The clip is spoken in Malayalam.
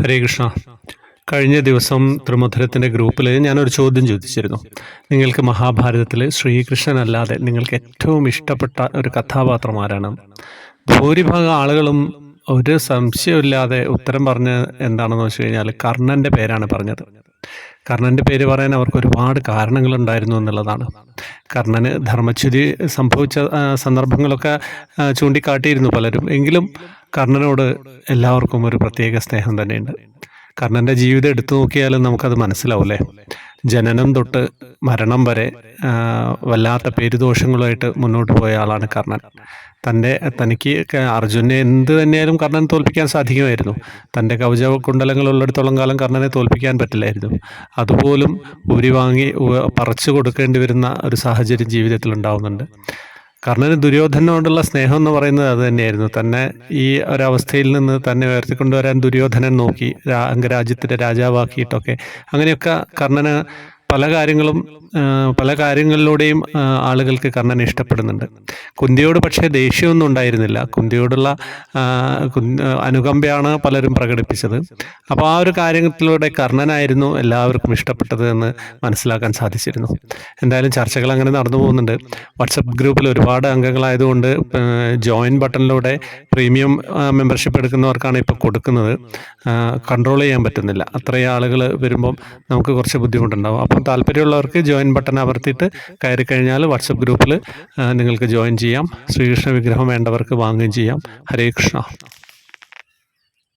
ഹരേ കൃഷ്ണ. കഴിഞ്ഞ ദിവസം ത്രിമധുരത്തിൻ്റെ ഗ്രൂപ്പിൽ ഞാനൊരു ചോദ്യം ചോദിച്ചിരുന്നു. നിങ്ങൾക്ക് മഹാഭാരതത്തിൽ ശ്രീകൃഷ്ണനല്ലാതെ നിങ്ങൾക്ക് ഏറ്റവും ഇഷ്ടപ്പെട്ട ഒരു കഥാപാത്രം ആരാണ്? ഭൂരിഭാഗം ആളുകളും ഒരു സംശയമില്ലാതെ ഉത്തരം പറഞ്ഞ് എന്താണെന്ന് വെച്ച് കഴിഞ്ഞാൽ കർണൻ്റെ പേരാണ് പറഞ്ഞത്. കർണൻ്റെ പേര് പറയാൻ അവർക്ക് ഒരുപാട് കാരണങ്ങളുണ്ടായിരുന്നു എന്നുള്ളതാണ്. കർണന് ധർമ്മച്യുതി സംഭവിച്ച സന്ദർഭങ്ങളൊക്കെ ചൂണ്ടിക്കാട്ടിയിരുന്നു പലരും. എങ്കിലും കർണനോട് എല്ലാവർക്കും ഒരു പ്രത്യേക സ്നേഹം തന്നെയുണ്ട്. കർണൻ്റെ ജീവിതം എടുത്തു നോക്കിയാലും നമുക്കത് മനസ്സിലാവില്ലേ. ജനനം തൊട്ട് മരണം വരെ വല്ലാത്ത പേരുദോഷങ്ങളുമായിട്ട് മുന്നോട്ട് പോയ ആളാണ് കർണൻ. തനിക്ക് അർജുനെ എന്ത് തന്നെയാലും കർണനെ തോൽപ്പിക്കാൻ സാധിക്കുമായിരുന്നു. തൻ്റെ കവച കുണ്ടലങ്ങളുള്ളിടത്തോളം കാലം കർണനെ തോൽപ്പിക്കാൻ പറ്റില്ലായിരുന്നു. അതുപോലും ഉരി വാങ്ങി പറിച്ചു കൊടുക്കേണ്ടി വരുന്ന ഒരു സാഹചര്യം ജീവിതത്തിൽ ഉണ്ടാവുന്നുണ്ട്. കർണന് ദുര്യോധനോടുള്ള സ്നേഹം എന്ന് പറയുന്നത് അത് തന്നെയായിരുന്നു. തന്നെ ഈ ഒരവസ്ഥയിൽ നിന്ന് തന്നെ ഉയർത്തിക്കൊണ്ടുവരാൻ ദുര്യോധനൻ നോക്കി, അംഗരാജ്യത്തിൻ്റെ രാജാവാക്കിയിട്ടൊക്കെ. അങ്ങനെയൊക്കെ കർണന് പല കാര്യങ്ങളിലൂടെയും ആളുകൾക്ക് കർണനെ ഇഷ്ടപ്പെടുന്നുണ്ട്. കുന്തിയോട് പക്ഷേ ദേഷ്യമൊന്നും ഉണ്ടായിരുന്നില്ല. കുന്തിയോടുള്ള അനുകമ്പയാണ് പലരും പ്രകടിപ്പിച്ചത്. അപ്പോൾ ആ ഒരു കാര്യത്തിലൂടെ കർണനായിരുന്നു എല്ലാവർക്കും ഇഷ്ടപ്പെട്ടത് എന്ന് മനസ്സിലാക്കാൻ സാധിച്ചിരുന്നു. എന്തായാലും ചർച്ചകൾ അങ്ങനെ നടന്നു പോകുന്നുണ്ട്. വാട്സപ്പ് ഗ്രൂപ്പിൽ ഒരുപാട് അംഗങ്ങളായതുകൊണ്ട് ജോയിൻ ബട്ടണിലൂടെ പ്രീമിയം മെമ്പർഷിപ്പ് എടുക്കുന്നവർക്കാണ് ഇപ്പോൾ കൊടുക്കുന്നത്. കൺട്രോൾ ചെയ്യാൻ പറ്റുന്നില്ല. അത്രയും ആളുകൾ വരുമ്പം നമുക്ക് കുറച്ച് ബുദ്ധിമുട്ടുണ്ടാകും. അപ്പം താല്പര്യമുള്ളവർക്ക് ജോയിൻ ബട്ടൺ അമർത്തിയിട്ട് കയറി കഴിഞ്ഞാൽ വാട്സപ്പ് ഗ്രൂപ്പിൽ നിങ്ങൾക്ക് ജോയിൻ ചെയ്യാം. ശ്രീകൃഷ്ണ വിഗ്രഹം വേണ്ടവർക്ക് വാങ്ങുകയും ചെയ്യാം. ഹരേ കൃഷ്ണ.